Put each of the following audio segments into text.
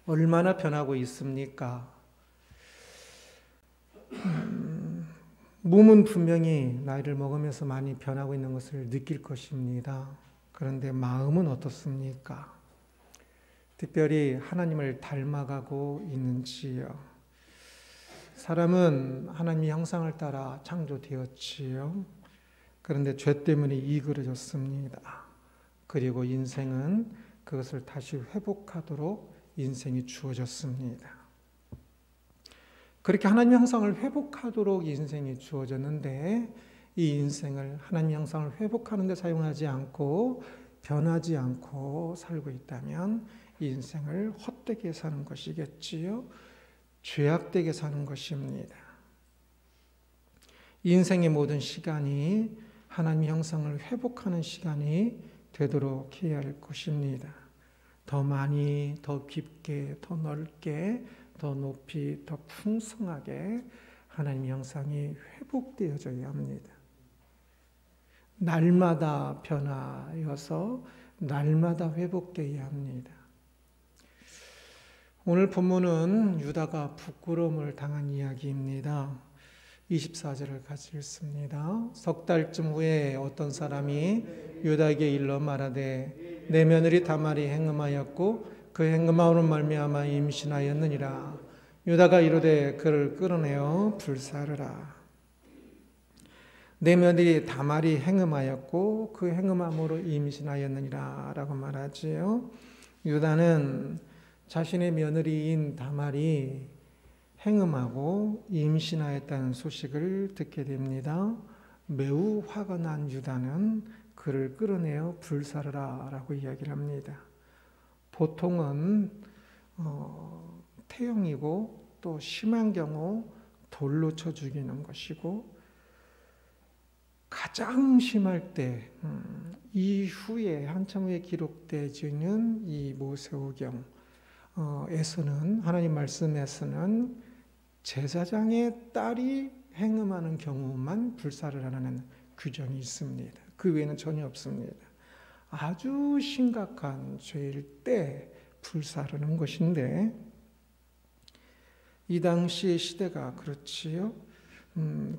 얼마나 변하고 있습니까? 몸은 분명히 나이를 먹으면서 많이 변하고 있는 것을 느낄 것입니다. 그런데 마음은 어떻습니까? 특별히 하나님을 닮아가고 있는지요? 사람은 하나님의 형상을 따라 창조되었지요. 그런데 죄 때문에 이그러졌습니다. 그리고 인생은 그것을 다시 회복하도록 인생이 주어졌습니다. 그렇게 하나님의 형상을 회복하도록 인생이 주어졌는데 이 인생을 하나님의 형상을 회복하는 데 사용하지 않고 변하지 않고 살고 있다면 이 인생을 헛되게 사는 것이겠지요. 죄악되게 사는 것입니다. 인생의 모든 시간이 하나님의 형상을 회복하는 시간이 되도록 해야 할 것입니다. 더 많이, 더 깊게, 더 넓게, 더 높이, 더 풍성하게 하나님의 형상이 회복되어져야 합니다. 날마다 변화여서 날마다 회복되어야 합니다. 오늘 본문은 유다가 부끄러움을 당한 이야기입니다. 24절을 같이 읽습니다. 석 달쯤 후에 어떤 사람이 유다에게 일러 말하되 내 며느리 다말이 행음하였고 그 행음함으로 말미암아 임신하였느니라. 유다가 이르되 그를 끌어내어 불사르라. 내 며느리 다말이 행음하였고 그 행음함으로 임신하였느니라 라고 말하지요. 유다는 자신의 며느리인 다말이 행음하고 임신하였다는 소식을 듣게 됩니다. 매우 화가 난 유다는 그를 끌어내어 불사르라 라고 이야기를 합니다. 보통은 태형이고 또 심한 경우 돌로 쳐 죽이는 것이고 가장 심할 때 이후에 한참 후에 기록되어지는 이 모세오경 에서는 하나님 말씀에서는 제사장의 딸이 행음하는 경우만 불사를 하는 규정이 있습니다. 그 외에는 전혀 없습니다. 아주 심각한 죄일 때 불사르는 것인데 이 당시의 시대가 그렇지요.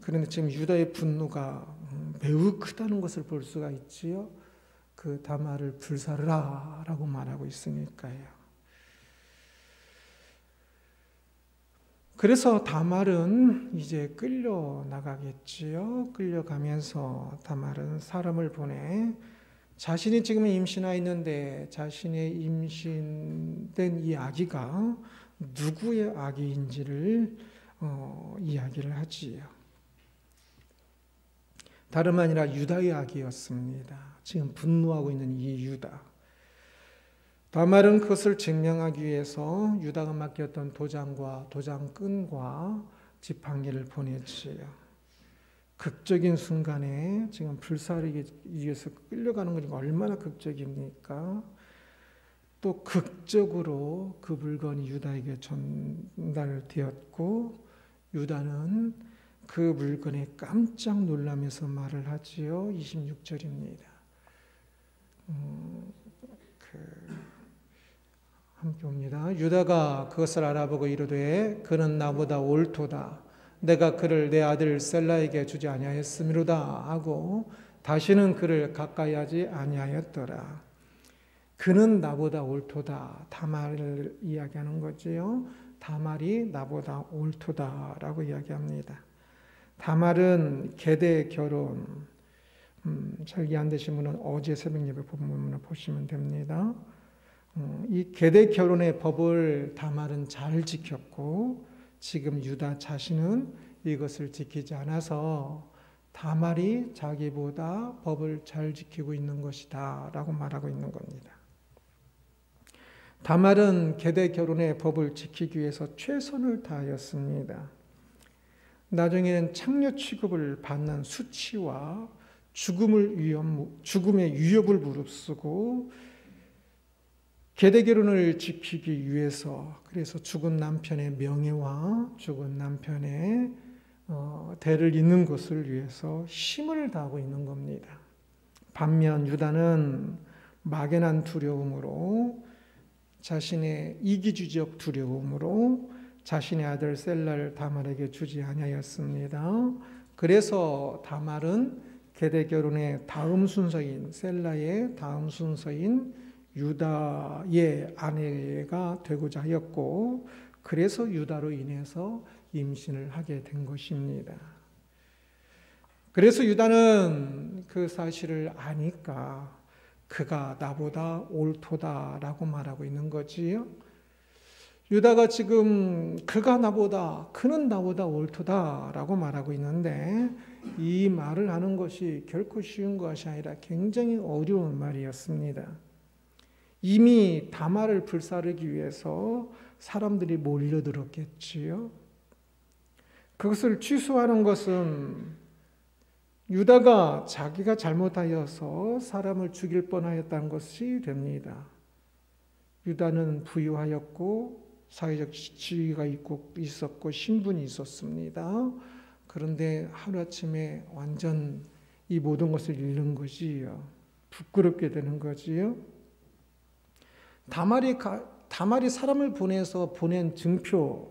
그런데 지금 유다의 분노가 매우 크다는 것을 볼 수가 있지요. 그 다말을 불사르라 라고 말하고 있으니까요. 그래서 다말은 이제 끌려나가겠지요. 끌려가면서 다말은 사람을 보내 자신이 지금 임신하여 있는데 자신의 임신된 이 아기가 누구의 아기인지를 이야기를 하지요. 다름 아니라 유다의 아기였습니다. 지금 분노하고 있는 이 유다. 다말은 그것을 증명하기 위해서 유다가 맡겼던 도장과 도장끈과 지팡이를 보냈지요. 극적인 순간에 지금 불사르기 위해서 끌려가는 것이 얼마나 극적입니까? 또 극적으로 그 물건이 유다에게 전달되었고 유다는 그 물건에 깜짝 놀라면서 말을 하지요. 26절입니다. 함께 봅니다. 유다가 그것을 알아보고 이르되 그는 나보다 옳도다. 내가 그를 내 아들 셀라에게 주지 아니하였음이로다 하고 다시는 그를 가까이 하지 아니하였더라. 그는 나보다 옳도다. 다말을 이야기하는 거지요. 다말이 나보다 옳도다라고 이야기합니다. 다말은 계대 결혼, 잘 이해 안 되신 분은 어제 새벽 예배 본문을 보시면 됩니다. 이 계대 결혼의 법을 다말은 잘 지켰고 지금 유다 자신은 이것을 지키지 않아서 다말이 자기보다 법을 잘 지키고 있는 것이다 라고 말하고 있는 겁니다. 다말은 계대 결혼의 법을 지키기 위해서 최선을 다하였습니다. 나중에는 창녀 취급을 받는 수치와 죽음의 위협을 무릅쓰고 계대 결혼을 지키기 위해서 그래서 죽은 남편의 명예와 죽은 남편의 대를 잇는 것을 위해서 힘을 다하고 있는 겁니다. 반면 유다는 막연한 두려움으로 자신의 이기주의적 두려움으로 자신의 아들 셀라를 다말에게 주지 아니하였습니다. 그래서 다말은 계대 결혼의 다음 순서인 셀라의 다음 순서인 유다의 아내가 되고자 하였고, 그래서 유다로 인해서 임신을 하게 된 것입니다. 그래서 유다는 그 사실을 아니까 그가 나보다 옳도다라고 말하고 있는 거지요. 유다가 지금 그는 나보다 옳도다라고 말하고 있는데, 이 말을 하는 것이 결코 쉬운 것이 아니라 굉장히 어려운 말이었습니다. 이미 다말을 불사르기 위해서 사람들이 몰려들었겠지요. 그것을 취소하는 것은 유다가 자기가 잘못하여서 사람을 죽일 뻔하였다는 것이 됩니다. 유다는 부유하였고 사회적 지위가 있었고 신분이 있었습니다. 그런데 하루아침에 완전 이 모든 것을 잃는 거지요. 부끄럽게 되는 거지요. 다말이 사람을 보내서 보낸 증표,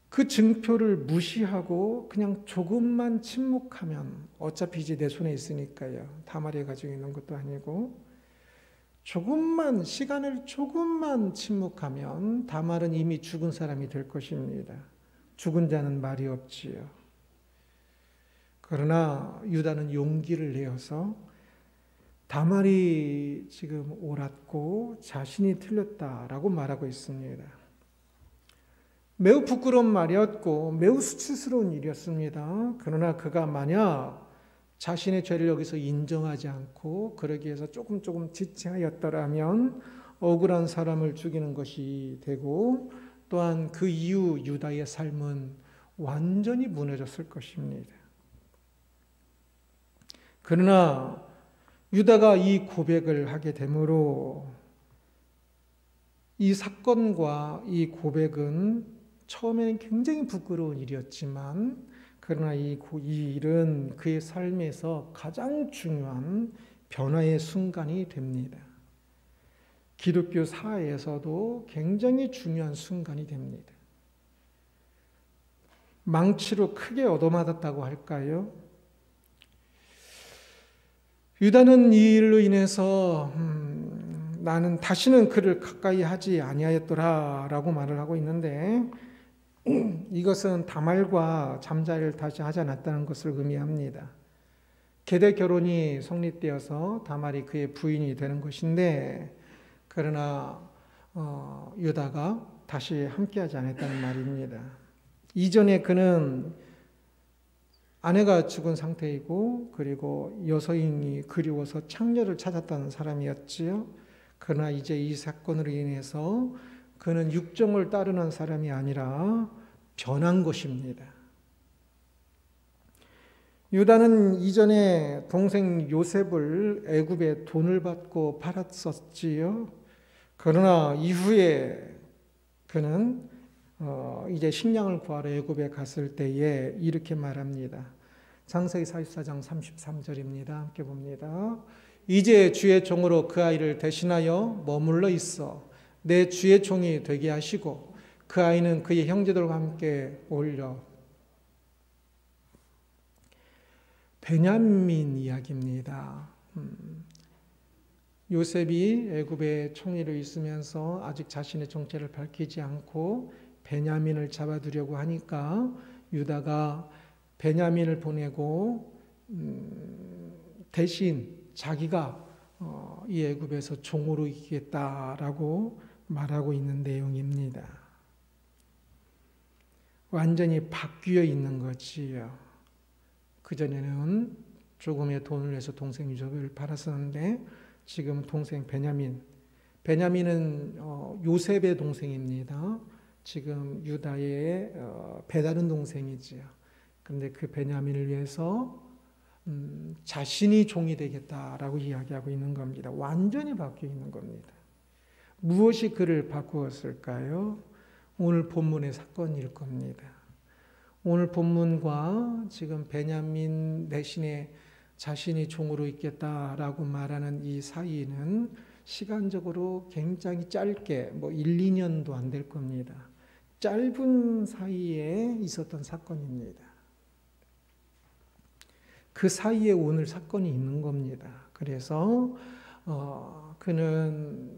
그 증표를 무시하고 그냥 조금만 침묵하면, 어차피 이제 내 손에 있으니까요. 다말이 가지고 있는 것도 아니고, 시간을 조금만 침묵하면 다말은 이미 죽은 사람이 될 것입니다. 죽은 자는 말이 없지요. 그러나 유다는 용기를 내어서 다말이 지금 옳았고 자신이 틀렸다라고 말하고 있습니다. 매우 부끄러운 말이었고 매우 수치스러운 일이었습니다. 그러나 그가 만약 자신의 죄를 여기서 인정하지 않고 그러기 위해서 조금 지체하였더라면 억울한 사람을 죽이는 것이 되고, 또한 그 이후 유다의 삶은 완전히 무너졌을 것입니다. 그러나 유다가 이 고백을 하게 되므로 이 사건과 이 고백은 처음에는 굉장히 부끄러운 일이었지만, 그러나 이 일은 그의 삶에서 가장 중요한 변화의 순간이 됩니다. 기독교 사회에서도 굉장히 중요한 순간이 됩니다. 망치로 크게 얻어맞았다고 할까요? 유다는 이 일로 인해서 나는 다시는 그를 가까이 하지 아니하였더라라고 말을 하고 있는데, 이것은 다말과 잠자리를 다시 하지 않았다는 것을 의미합니다. 계대 결혼이 성립되어서 다말이 그의 부인이 되는 것인데, 그러나 유다가 다시 함께하지 않았다는 말입니다. 이전에 그는 아내가 죽은 상태이고, 그리고 여서인이 그리워서 창녀를 찾았다는 사람이었지요. 그러나 이제 이 사건으로 인해서 그는 육정을 따르는 사람이 아니라 변한 것입니다. 유다는 이전에 동생 요셉을 애굽에 돈을 받고 팔았었지요. 그러나 이후에 그는 이제 식량을 구하러 애굽에 갔을 때에 이렇게 말합니다. 창세기 44장 33절입니다. 함께 봅니다. 이제 주의 종으로 그 아이를 대신하여 머물러 있어 내 주의 종이 되게 하시고 그 아이는 그의 형제들과 함께 올려. 베냐민 이야기입니다. 요셉이 애굽의 총리로 있으면서 아직 자신의 정체를 밝히지 않고 베냐민을 잡아두려고 하니까 유다가 베냐민을 보내고 대신 자기가 이 애굽에서 종으로 있겠다라고 말하고 있는 내용입니다. 완전히 바뀌어 있는 거지요. 그전에는 조금의 돈을 내서 동생 요셉을 팔았었는데 지금 동생 베냐민은 요셉의 동생입니다. 지금 유다의 배다른 동생이지요. 그런데 그 베냐민을 위해서 자신이 종이 되겠다라고 이야기하고 있는 겁니다. 완전히 바뀌어 있는 겁니다. 무엇이 그를 바꾸었을까요? 오늘 본문의 사건일 겁니다. 오늘 본문과 지금 베냐민 대신에 자신이 종으로 있겠다라고 말하는 이 사이는 시간적으로 굉장히 짧게 1, 2년도 안 될 겁니다. 짧은 사이에 있었던 사건입니다. 그 사이에 오늘 사건이 있는 겁니다. 그래서 그는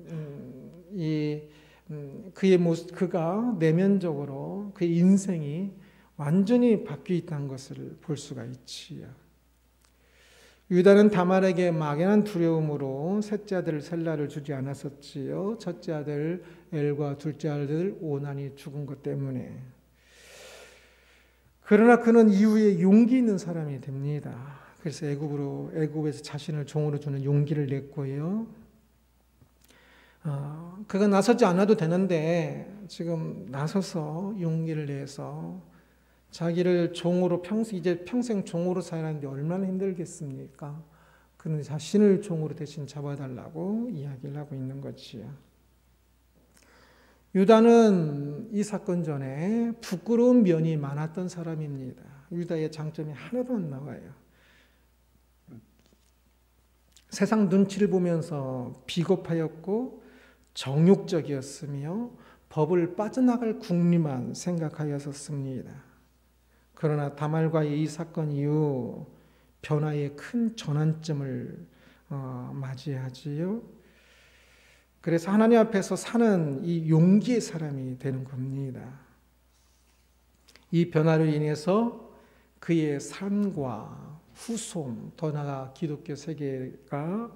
그의 모습, 그가 내면적으로 그의 인생이 완전히 바뀌어 있다는 것을 볼 수가 있지요. 유다는 다말에게 막연한 두려움으로 셋째 아들 셀라를 주지 않았었지요. 첫째 아들 엘과 둘째 아들 오난이 죽은 것 때문에. 그러나 그는 이후에 용기 있는 사람이 됩니다. 그래서 애굽에서 자신을 종으로 주는 용기를 냈고요. 그가 나서지 않아도 되는데 지금 나서서 용기를 내서 자기를 종으로 이제 평생 종으로 살았는데 얼마나 힘들겠습니까? 그는 자신을 종으로 대신 잡아달라고 이야기를 하고 있는 거지요. 유다는 이 사건 전에 부끄러운 면이 많았던 사람입니다. 유다의 장점이 하나도 안 나와요. 세상 눈치를 보면서 비겁하였고 정욕적이었으며 법을 빠져나갈 궁리만 생각하였었습니다. 그러나 다말과의 이 사건 이후 변화의 큰 전환점을 맞이하지요. 그래서 하나님 앞에서 사는 이 용기의 사람이 되는 겁니다. 이 변화로 인해서 그의 삶과 후손, 더 나아가 기독교 세계가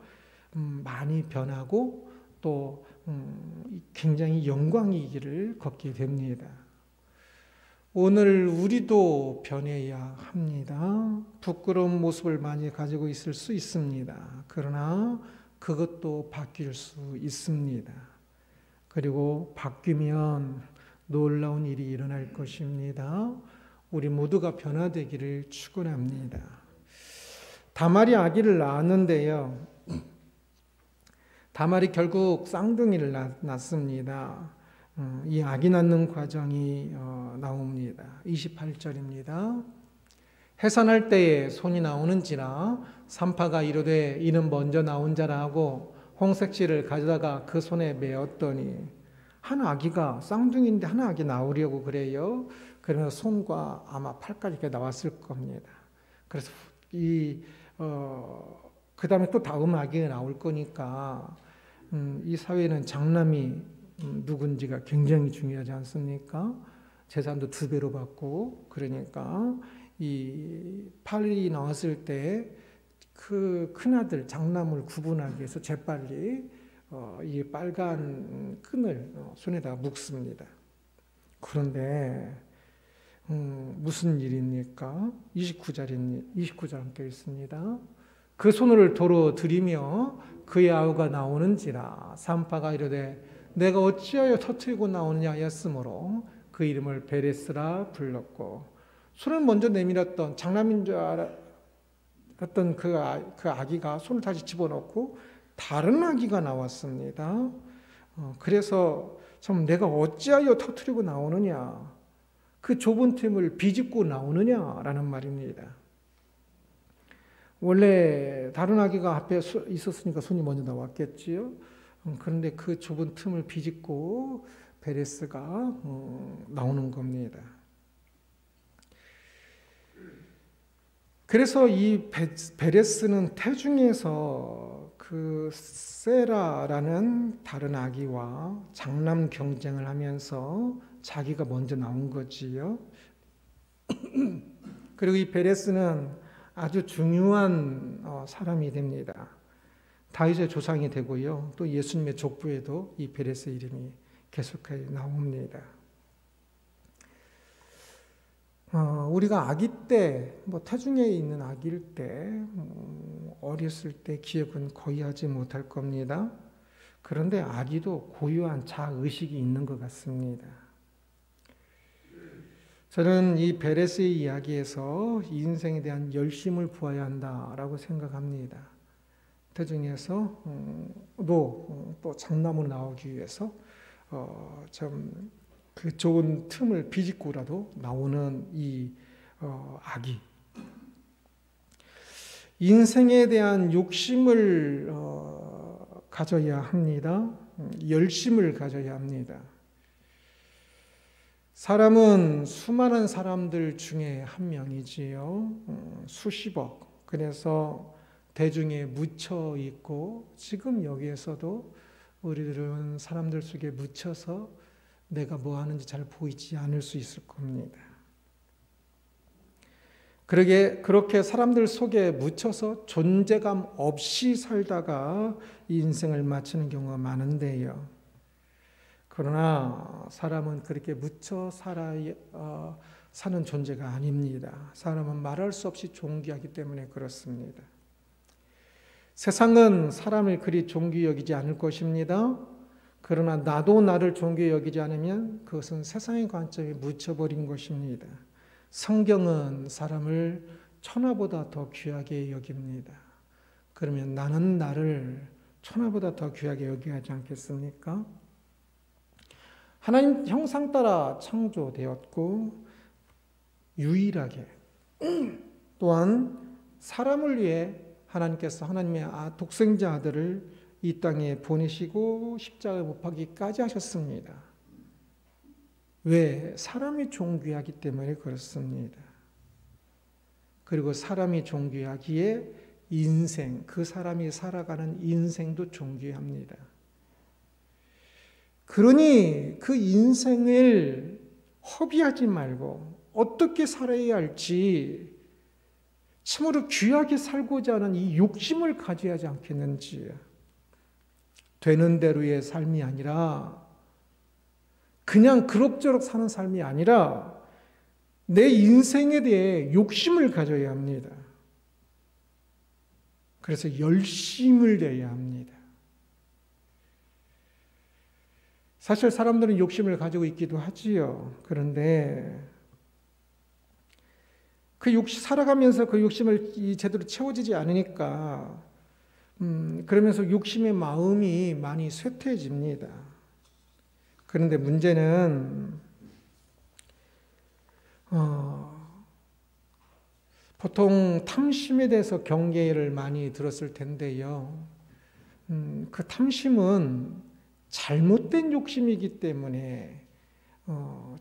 많이 변하고 또 굉장히 영광의 길을 걷게 됩니다. 오늘 우리도 변해야 합니다. 부끄러운 모습을 많이 가지고 있을 수 있습니다. 그러나 그것도 바뀔 수 있습니다. 그리고 바뀌면 놀라운 일이 일어날 것입니다. 우리 모두가 변화되기를 축원합니다. 다말이 아기를 낳았는데요. 다말이 결국 쌍둥이를 낳습니다. 이 아기 낳는 과정이 나옵니다. 28절입니다. 해산할 때에 손이 나오는지라 산파가 이르되 이는 먼저 나온 자라 하고 홍색실을 가져다가 그 손에 메었더니 한 아기가 쌍둥이인데 한 아기 나오려고 그래요. 그러면 손과 아마 팔까지 이렇게 나왔을 겁니다. 그래서 그 다음에 또 다음 아기가 나올 거니까 이 사회는 장남이 누군지가 굉장히 중요하지 않습니까? 재산도 2배로 받고 그러니까 이 팔이 나왔을 때 그 큰아들 장남을 구분하기 위해서 재빨리 이 빨간 끈을 손에다가 묶습니다. 그런데 무슨 일입니까? 29절 함께 있습니다. 그 손을 도로 들이며 그의 아우가 나오는지라 산파가 이르되 내가 어찌하여 터뜨리고 나오느냐 하였으므로 그 이름을 베레스라 불렀고 손을 먼저 내밀었던 장남인 줄 알았던 그 아기가 손을 다시 집어넣고 다른 아기가 나왔습니다. 그래서 참 내가 어찌하여 터뜨리고 나오느냐 그 좁은 틈을 비집고 나오느냐라는 말입니다. 원래 다른 아기가 앞에 있었으니까 손이 먼저 나왔겠지요. 그런데 그 좁은 틈을 비집고 베레스가 나오는 겁니다. 그래서 이 베레스는 태중에서 그 세라라는 다른 아기와 장남 경쟁을 하면서 자기가 먼저 나온 거지요. 그리고 이 베레스는 아주 중요한 사람이 됩니다. 다윗의 조상이 되고요. 또 예수님의 족보에도 이 베레스 이름이 계속해서 나옵니다. 우리가 아기 때, 태중에 있는 아기일 때, 어렸을 때 기억은 거의 하지 못할 겁니다. 그런데 아기도 고유한 자의식이 있는 것 같습니다. 저는 이 베레스의 이야기에서 인생에 대한 열심을 부어야 한다라고 생각합니다. 태중에서 또 장남으로 나오기 위해서 좀 그 좋은 틈을 비집고라도 나오는 이 아기. 인생에 대한 욕심을 가져야 합니다. 열심을 가져야 합니다. 사람은 수많은 사람들 중에 한 명이지요. 수십억. 그래서 대중에 묻혀 있고 지금 여기에서도 우리들은 사람들 속에 묻혀서 내가 뭐 하는지 잘 보이지 않을 수 있을 겁니다. 그렇게 사람들 속에 묻혀서 존재감 없이 살다가 인생을 마치는 경우가 많은데요. 그러나 사람은 그렇게 묻혀 사는 존재가 아닙니다. 사람은 말할 수 없이 존귀하기 때문에 그렇습니다. 세상은 사람을 그리 존귀 여기지 않을 것입니다. 그러나 나도 나를 존귀 여기지 않으면 그것은 세상의 관점에 묻혀버린 것입니다. 성경은 사람을 천하보다 더 귀하게 여깁니다. 그러면 나는 나를 천하보다 더 귀하게 여겨야 하지 않겠습니까? 하나님 형상 따라 창조되었고 유일하게 또한 사람을 위해 하나님께서 하나님의 독생자 아들을 이 땅에 보내시고 십자가에 못 박기까지 하셨습니다. 왜? 사람이 존귀하기 때문에 그렇습니다. 그리고 사람이 존귀하기에 인생, 그 사람이 살아가는 인생도 존귀합니다. 그러니 그 인생을 허비하지 말고 어떻게 살아야 할지 참으로 귀하게 살고자 하는 이 욕심을 가져야 하지 않겠는지. 되는 대로의 삶이 아니라 그냥 그럭저럭 사는 삶이 아니라 내 인생에 대해 욕심을 가져야 합니다. 그래서 열심을 내야 합니다. 사실 사람들은 욕심을 가지고 있기도 하지요. 그런데 살아가면서 그 욕심을 제대로 채워지지 않으니까 그러면서 욕심의 마음이 많이 쇠퇴해집니다. 그런데 문제는 보통 탐심에 대해서 경계를 많이 들었을 텐데요. 그 탐심은 잘못된 욕심이기 때문에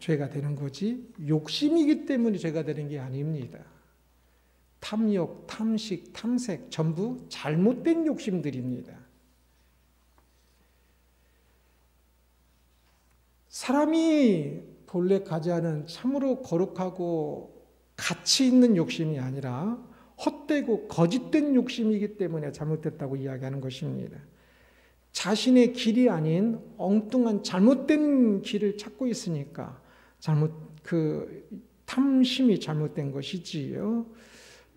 죄가 되는 거지 욕심이기 때문에 죄가 되는 게 아닙니다. 탐욕, 탐식, 탐색 전부 잘못된 욕심들입니다. 사람이 본래 가지하는 참으로 거룩하고 가치 있는 욕심이 아니라 헛되고 거짓된 욕심이기 때문에 잘못됐다고 이야기하는 것입니다. 자신의 길이 아닌 엉뚱한 잘못된 길을 찾고 있으니까 탐심이 잘못된 것이지요.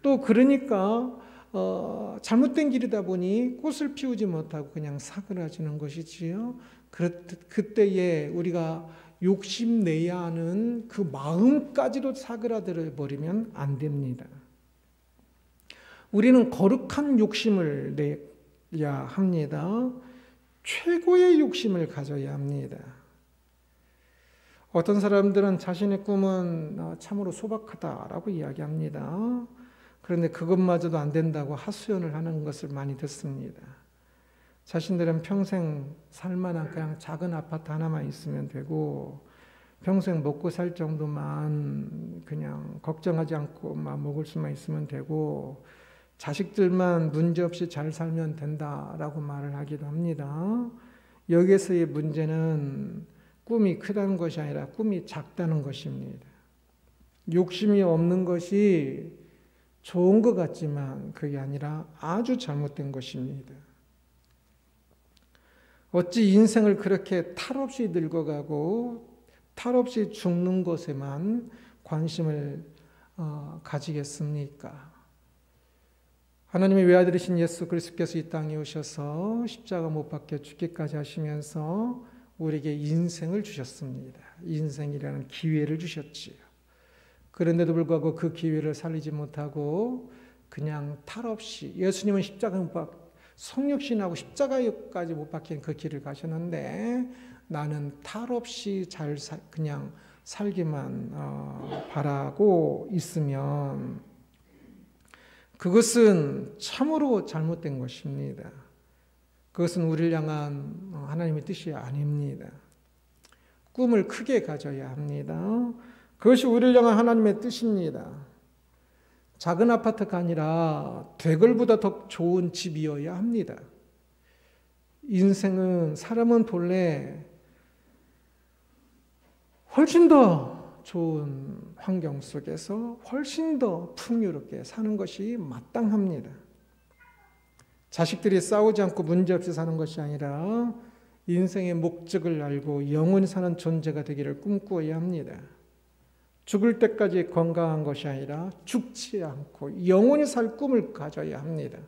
또 그러니까 잘못된 길이다 보니 꽃을 피우지 못하고 그냥 사그라지는 것이지요. 그때에 우리가 욕심내야 하는 그 마음까지도 사그라들어 버리면 안 됩니다. 우리는 거룩한 욕심을 내야 합니다. 최고의 욕심을 가져야 합니다. 어떤 사람들은 자신의 꿈은 참으로 소박하다라고 이야기합니다. 그런데 그것마저도 안 된다고 하소연을 하는 것을 많이 듣습니다. 자신들은 평생 살만한 그냥 작은 아파트 하나만 있으면 되고 평생 먹고 살 정도만 그냥 걱정하지 않고 먹을 수만 있으면 되고 자식들만 문제없이 잘 살면 된다라고 말을 하기도 합니다. 여기에서의 문제는 꿈이 크다는 것이 아니라 꿈이 작다는 것입니다. 욕심이 없는 것이 좋은 것 같지만 그게 아니라 아주 잘못된 것입니다. 어찌 인생을 그렇게 탈없이 늙어가고 탈없이 죽는 것에만 관심을 가지겠습니까? 하나님의 외아들이신 예수 그리스도께서 이 땅에 오셔서 십자가 못 박혀 죽기까지 하시면서 우리에게 인생을 주셨습니다. 인생이라는 기회를 주셨지요. 그런데도 불구하고 그 기회를 살리지 못하고 그냥 탈없이 예수님은 성육신하고 십자가까지 못 박힌 그 길을 가셨는데 나는 탈없이 그냥 살기만 바라고 있으면 그것은 참으로 잘못된 것입니다. 그것은 우리를 향한 하나님의 뜻이 아닙니다. 꿈을 크게 가져야 합니다. 그것이 우리를 향한 하나님의 뜻입니다. 작은 아파트가 아니라 대걸보다 더 좋은 집이어야 합니다. 인생은, 사람은 본래 훨씬 더 좋은 환경 속에서 훨씬 더 풍요롭게 사는 것이 마땅합니다. 자식들이 싸우지 않고 문제없이 사는 것이 아니라 인생의 목적을 알고 영원히 사는 존재가 되기를 꿈꾸어야 합니다. 죽을 때까지 건강한 것이 아니라 죽지 않고 영원히 살 꿈을 가져야 합니다.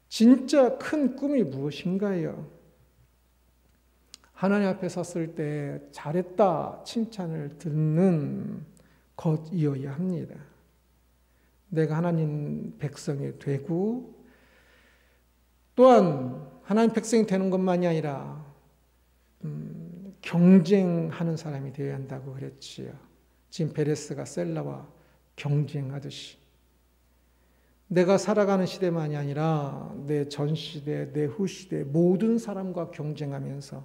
진짜 큰 꿈이 무엇인가요? 하나님 앞에 섰을 때 잘했다 칭찬을 듣는 것이어야 합니다. 내가 하나님 백성이 되고 또한 하나님 백성이 되는 것만이 아니라 경쟁하는 사람이 되어야 한다고 그랬지요. 지금 베레스가 셀라와 경쟁하듯이 내가 살아가는 시대만이 아니라 내 전시대, 내 후시대 모든 사람과 경쟁하면서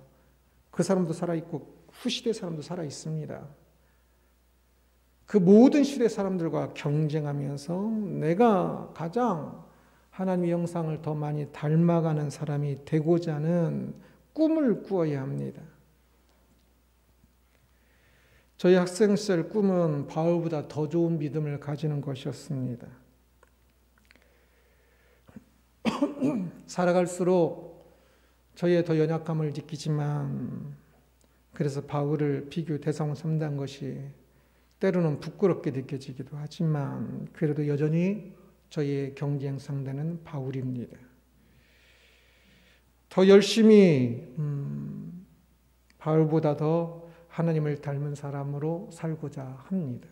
그 사람도 살아있고 후시대 사람도 살아있습니다. 그 모든 시대 사람들과 경쟁하면서 내가 가장 하나님의 형상을 더 많이 닮아가는 사람이 되고자 하는 꿈을 꾸어야 합니다. 저희 학생 시절 꿈은 바울보다 더 좋은 믿음을 가지는 것이었습니다. 살아갈수록 저희의 더 연약함을 느끼지만 그래서 바울을 비교 대상으로 삼는 것이 때로는 부끄럽게 느껴지기도 하지만 그래도 여전히 저희의 경쟁 상대는 바울입니다. 더 열심히 바울보다 더 하나님을 닮은 사람으로 살고자 합니다.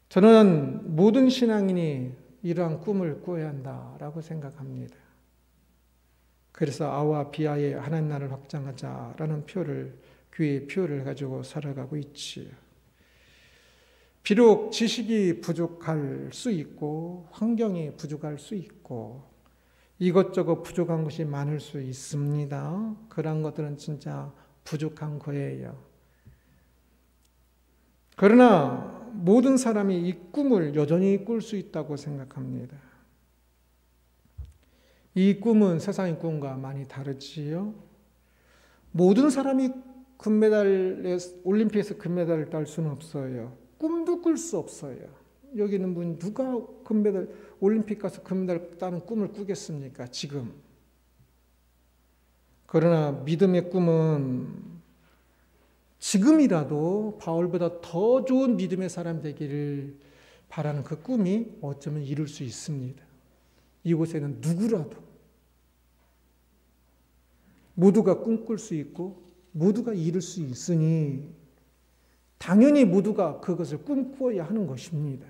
저는 모든 신앙인이 이러한 꿈을 꾸어야 한다라고 생각합니다. 그래서 아와 비아의 하나님 나라를 확장하자라는 교회의 표를 가지고 살아가고 있지요. 비록 지식이 부족할 수 있고 환경이 부족할 수 있고 이것저것 부족한 것이 많을 수 있습니다. 그런 것들은 진짜 부족한 거예요. 그러나 모든 사람이 이 꿈을 여전히 꿀 수 있다고 생각합니다. 이 꿈은 세상의 꿈과 많이 다르지요. 모든 사람이 올림픽에서 금메달을 딸 수는 없어요. 꿈도 꿀 수 없어요. 여기 있는 분 누가 올림픽 가서 금메달 따는 꿈을 꾸겠습니까? 지금. 그러나 믿음의 꿈은 지금이라도 바울보다 더 좋은 믿음의 사람 되기를 바라는 그 꿈이 어쩌면 이룰 수 있습니다. 이곳에는 누구라도 모두가 꿈꿀 수 있고 모두가 이룰 수 있으니 당연히 모두가 그것을 꿈꾸어야 하는 것입니다.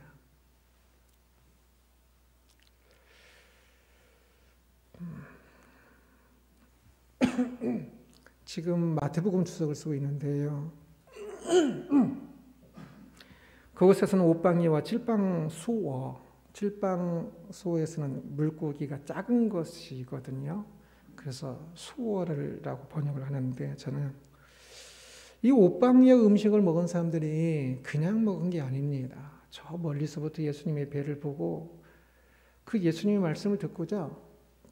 지금 마태복음 주석을 쓰고 있는데요. 그곳에서는 옷방이와 칠방소에서는 물고기가 작은 것이거든요. 그래서 소어라고 번역을 하는데 저는 이 옷방이와 음식을 먹은 사람들이 그냥 먹은 게 아닙니다. 저 멀리서부터 예수님의 배를 보고 그 예수님의 말씀을 듣고자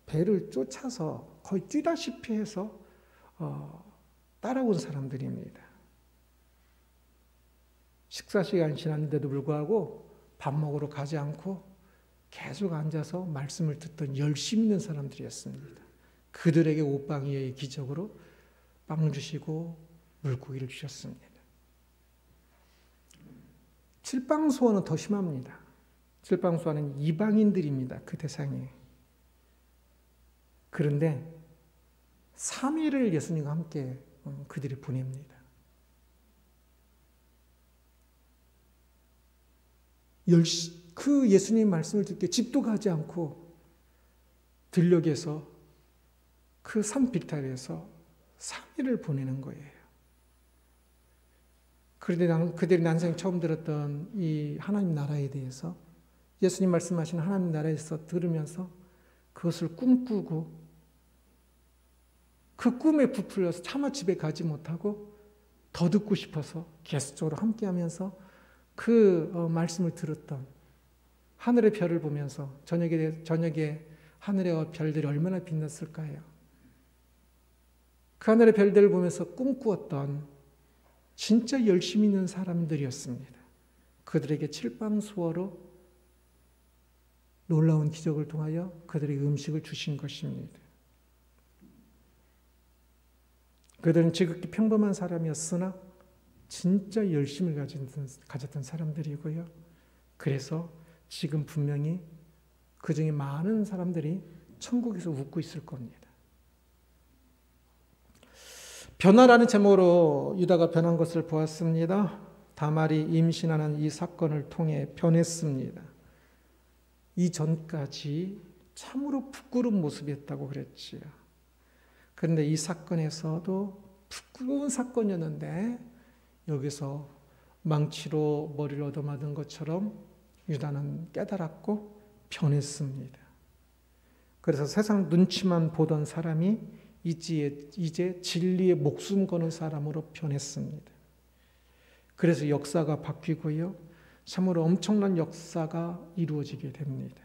배를 쫓아서 거의 뛰다시피 해서 따라온 사람들입니다. 식사 시간이 지났는데도 불구하고 밥 먹으러 가지 않고 계속 앉아서 말씀을 듣던 열심 있는 사람들이었습니다. 그들에게 옷방이의 기적으로 빵 주시고 물고기를 주셨습니다. 칠방소원은 더 심합니다. 칠방소원은 이방인들입니다. 그 대상이. 그런데 3일을 예수님과 함께 그들이 보냅니다. 그 예수님 말씀을 듣게 집도 가지 않고 들녘에서 그 산 비탈에서 3일을 보내는 거예요. 그런데 그들이 난생 처음 들었던 이 하나님 나라에 대해서 예수님 말씀하신 하나님 나라에서 들으면서 그것을 꿈꾸고 그 꿈에 부풀려서 차마 집에 가지 못하고 더 듣고 싶어서 계속적으로 함께하면서 그 말씀을 들었던 하늘의 별을 보면서 저녁에 하늘의 별들이 얼마나 빛났을까요? 그 하늘의 별들을 보면서 꿈꾸었던 진짜 열심히 있는 사람들이었습니다. 그들에게 칠방수어로 놀라운 기적을 통하여 그들에게 음식을 주신 것입니다. 그들은 지극히 평범한 사람이었으나 진짜 열심을 가졌던 사람들이고요. 그래서 지금 분명히 그 중에 많은 사람들이 천국에서 웃고 있을 겁니다. 변화라는 제목으로 유다가 변한 것을 보았습니다. 다말이 임신하는 이 사건을 통해 변했습니다. 이전까지 참으로 부끄러운 모습이었다고 그랬지요. 그런데 이 사건에서도 부끄러운 사건이었는데 여기서 망치로 머리를 얻어맞은 것처럼 유다는 깨달았고 변했습니다. 그래서 세상 눈치만 보던 사람이 이제 진리에 목숨 거는 사람으로 변했습니다. 그래서 역사가 바뀌고요. 참으로 엄청난 역사가 이루어지게 됩니다.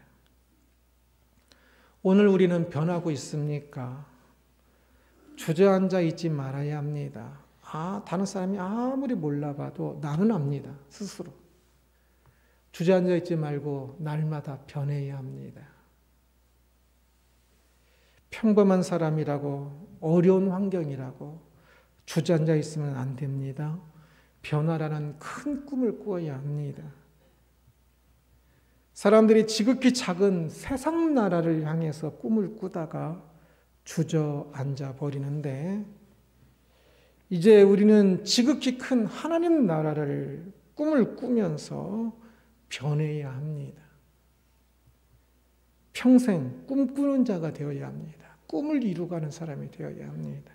오늘 우리는 변하고 있습니까? 주저앉아 있지 말아야 합니다. 다른 사람이 아무리 몰라봐도 나는 압니다. 스스로. 주저앉아 있지 말고 날마다 변해야 합니다. 평범한 사람이라고 어려운 환경이라고 주저앉아 있으면 안 됩니다. 변화라는 큰 꿈을 꾸어야 합니다. 사람들이 지극히 작은 세상 나라를 향해서 꿈을 꾸다가 주저앉아 버리는데 이제 우리는 지극히 큰 하나님 나라를 꿈을 꾸면서 변해야 합니다. 평생 꿈꾸는 자가 되어야 합니다. 꿈을 이루어가는 사람이 되어야 합니다.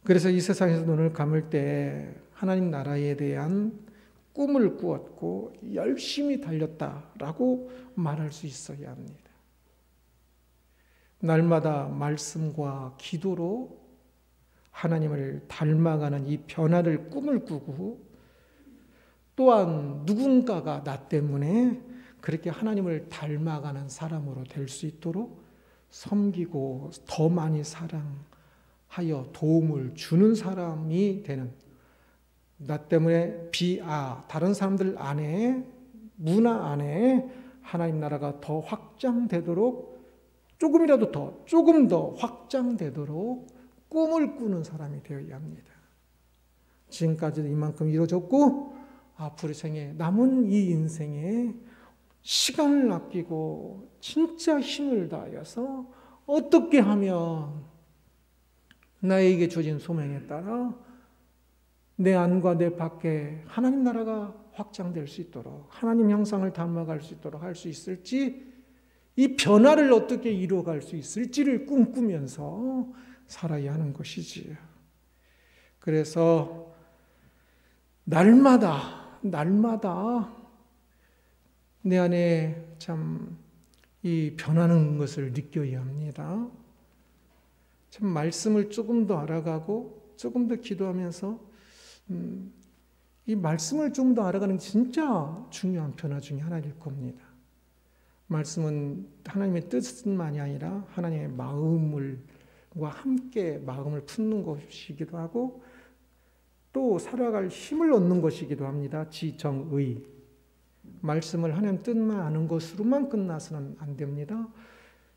그래서 이 세상에서 눈을 감을 때 하나님 나라에 대한 꿈을 꾸었고 열심히 달렸다라고 말할 수 있어야 합니다. 날마다 말씀과 기도로 하나님을 닮아가는 이 변화를 꿈을 꾸고 또한 누군가가 나 때문에 그렇게 하나님을 닮아가는 사람으로 될 수 있도록 섬기고 더 많이 사랑하여 도움을 주는 사람이 되는 나 때문에 다른 사람들 안에 문화 안에 하나님 나라가 더 확장되도록 조금 더 확장되도록 꿈을 꾸는 사람이 되어야 합니다. 지금까지도 이만큼 이루어졌고 앞으로 생에 남은 이 인생에 시간을 아끼고 진짜 힘을 다하여서 어떻게 하면 나에게 주어진 소명에 따라 내 안과 내 밖에 하나님 나라가 확장될 수 있도록 하나님 형상을 닮아갈 수 있도록 할 수 있을지 이 변화를 어떻게 이루어갈 수 있을지를 꿈꾸면서 살아야 하는 것이지요. 그래서 날마다 내 안에 참 이 변하는 것을 느껴야 합니다. 참 말씀을 조금 더 알아가고 조금 더 기도하면서 이 말씀을 좀 더 알아가는 진짜 중요한 변화 중에 하나일 겁니다. 말씀은 하나님의 뜻만이 아니라 하나님의 마음과 함께 마음을 품는 것이기도 하고 또 살아갈 힘을 얻는 것이기도 합니다. 지정의. 말씀을 하나님 뜻만 아는 것으로만 끝나서는 안 됩니다.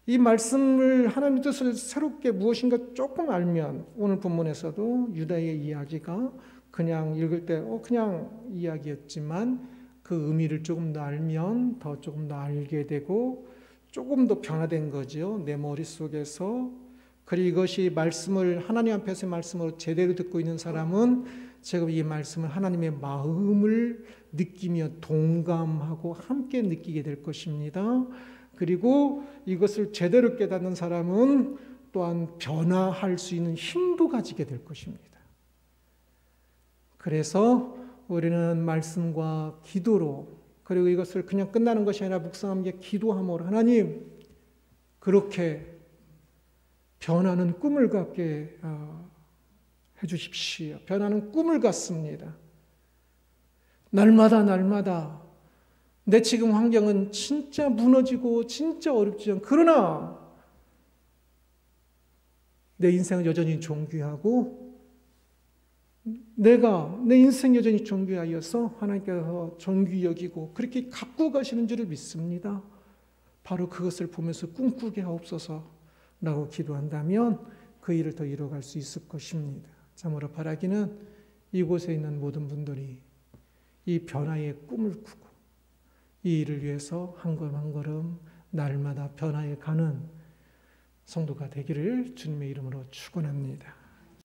이 말씀을 하나님 뜻을 새롭게 무엇인가 조금 알면 오늘 본문에서도 유다의 이야기가 그냥 읽을 때 그냥 이야기였지만 그 의미를 조금 더 알면 조금 더 알게 되고 조금 더 변화된 거죠. 내 머릿속에서. 그리고 이것이 하나님 앞에서의 말씀으로 제대로 듣고 있는 사람은 제가 이 말씀을 하나님의 마음을 느끼며 동감하고 함께 느끼게 될 것입니다. 그리고 이것을 제대로 깨닫는 사람은 또한 변화할 수 있는 힘도 가지게 될 것입니다. 그래서 우리는 말씀과 기도로 그리고 이것을 그냥 끝나는 것이 아니라 묵상함께 기도함으로 하나님 그렇게 변하는 꿈을 갖게 해주십시오. 변하는 꿈을 갖습니다. 날마다 내 지금 환경은 진짜 무너지고 진짜 어렵지만 그러나 내 인생은 여전히 존귀하고 내 인생 여전히 존귀하여서 하나님께서 존귀 여기고 그렇게 갖고 가시는 줄을 믿습니다. 바로 그것을 보면서 꿈꾸게 하옵소서라고 기도한다면 그 일을 더 이뤄갈 수 있을 것입니다. 참으로 바라기는 이곳에 있는 모든 분들이 이 변화의 꿈을 꾸고 이 일을 위해서 한 걸음 한 걸음 날마다 변화해 가는 성도가 되기를 주님의 이름으로 축원합니다.